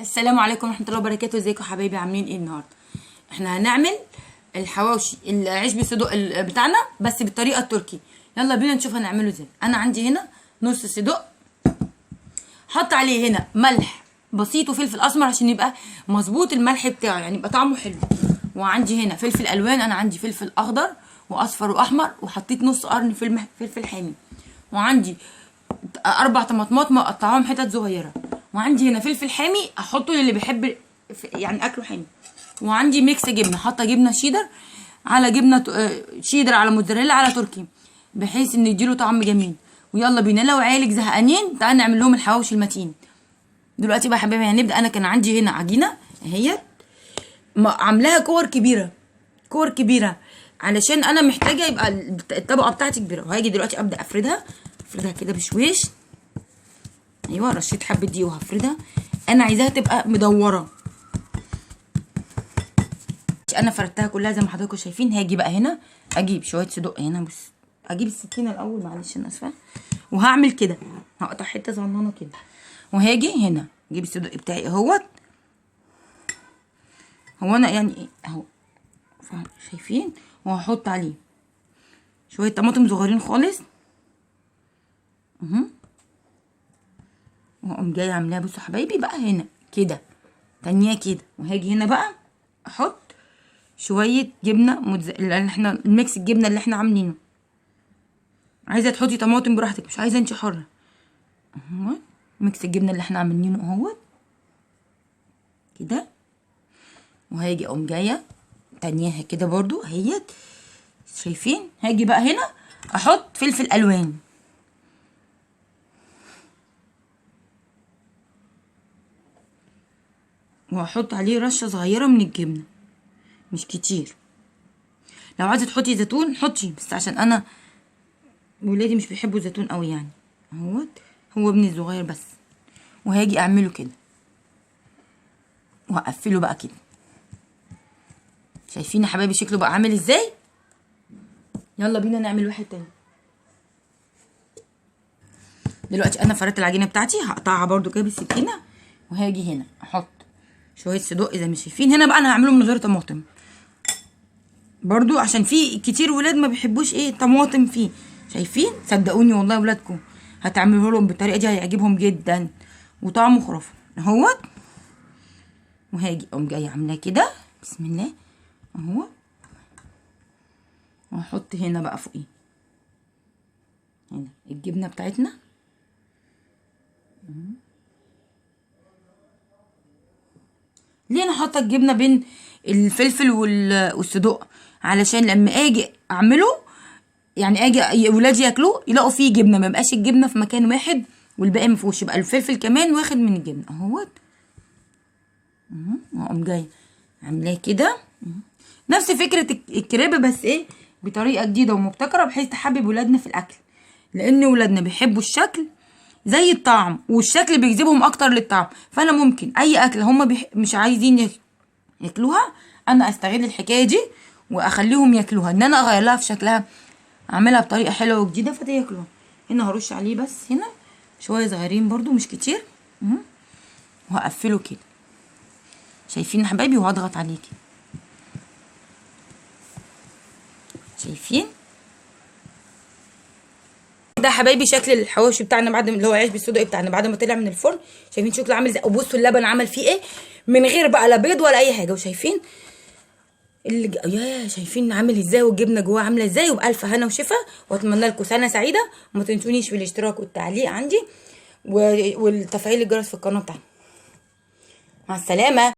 السلام عليكم ورحمه الله وبركاته. ازيكم يا حبايبي؟ عاملين ايه النهارده؟ احنا هنعمل الحواوشي العيش بالصدوق بتاعنا بس بالطريقه التركي. يلا بينا نشوف هنعمله ازاي. انا عندي هنا نص صدوق، حط عليه هنا ملح بسيط وفلفل اسمر عشان يبقى مظبوط الملح بتاعه، يعني يبقى طعمه حلو. وعندي هنا فلفل الوان، انا عندي فلفل اخضر واصفر واحمر، وحطيت نص قرن فلفل حامي. وعندي 4 طماطمات مقطعاهم حتت صغيره. وعندي هنا فلفل حامي احطه للي بيحب يعني اكله حامي. وعندي ميكس جبنه، حاطه جبنه شيدر على جبنه شيدر على موتزاريلا على تركي، بحيث ان يديله طعم جميل. ويلا بينا، لو عيالك زهقانين تعالى نعمل لهم الحواوشي المتين. دلوقتي بقى يا حبايبي هنبدا. انا كان عندي هنا عجينه اهي عاملاها كور كبيره علشان انا محتاجه يبقى الطبقه بتاعتي كبيره. وهاجي دلوقتي ابدا افردها كده بشويش. ايوه، رشيت حبه دي وهفردها. انا عايزاها تبقى مدوره. انا فردتها كلها زي ما حضراتكم شايفين. هاجي بقى هنا اجيب شويه صدق هنا، بص اجيب السكينه الاول، معلش انا اسفه. وهعمل كده، هقطع حته صغننه كده. وهاجي هنا اجيب الصدق بتاعي اهوت. هو انا يعني ايه اهو، شايفين؟ وهحط عليه شويه طماطم صغيرين خالص واقوم جايه عاملاها. بصوا حبايبي بقى هنا كده تانية كده. وهاجي هنا بقى احط شويه جبنه اللي احنا الميكس الجبنه اللي احنا عاملينه. عايزه تحطي طماطم براحتك، مش عايزه انت حره. اهو ميكس الجبنه اللي احنا عاملينه اهوت كده. وهاجي اقوم جايه تانيها كده برضو اهيت، شايفين؟ هاجي بقى هنا احط فلفل الوان وهحط عليه رشه صغيره من الجبنه، مش كتير. لو عايزه تحطي زيتون حطي، بس عشان انا ولادي مش بيحبوا الزيتون قوي يعني اهوت، هو ابني الصغير بس. وهاجي اعمله كده وهقفله بقى كده. شايفين يا حبايبي شكله بقى عامل ازاي؟ يلا بينا نعمل واحد تاني. دلوقتي انا فردت العجينه بتاعتي، هقطعها برده كده بالسكينه. وهاجي هنا احط شويه صدق زي ما شايفين. هنا بقى انا هعمله من غير طماطم برضو، عشان في كتير ولاد ما بيحبوش ايه طماطم فيه. شايفين؟ صدقوني والله ولادكم هتعملوا لهم بالطريقه دي هيعجبهم جدا وطعمه خرافي اهوت. وهاجي اقوم جايه عاملاه كده بسم الله اهو. وهحط هنا بقى فوقيه هنا الجبنه بتاعتنا. ليه انا حاطه الجبنه بين الفلفل والصدق؟ علشان لما اجي اعمله يعني اجي ولادي ياكلوه يلاقوا فيه جبنه، ما يبقاش الجبنه في مكان واحد والباقي ما فيهوش، يبقى الفلفل كمان واخد من الجبنه اهوت. واقوم جايه عاملاه كده نفس فكره الكريب، بس ايه بطريقه جديده ومبتكره بحيث تحبب ولادنا في الاكل، لان ولادنا بيحبوا الشكل زي الطعم، والشكل بيجذبهم اكتر للطعم. فانا ممكن اي اكله هم مش عايزين ياكلوها انا استغل الحكايه دي واخليهم ياكلوها، ان انا اغير لها في شكلها، اعملها بطريقه حلوه وجديده فتاكلوها. هنا هرش عليه بس هنا شويه صغيرين برده مش كتير وهقفله كده. شايفين يا حبايبي؟ وهضغط عليه كده. شايفين ده حبايبي شكل الحواوشي بتاعنا بعد اللي هو عيش بالصدق بتاعنا بعد ما طلع من الفرن. شايفين شكله عامل ازاي؟ وبصوا اللبن عمل فيه ايه من غير بقى لا بيض ولا اي حاجه. وشايفين يا شايفين عامل ازاي، والجبنه جواه عامله ازاي. وبالف هنا وشفا، واتمنى لكم سنه سعيده. وما تنسونيش بالاشتراك والتعليق عندي وتفعيل الجرس في القناه بتاعنا. مع السلامه.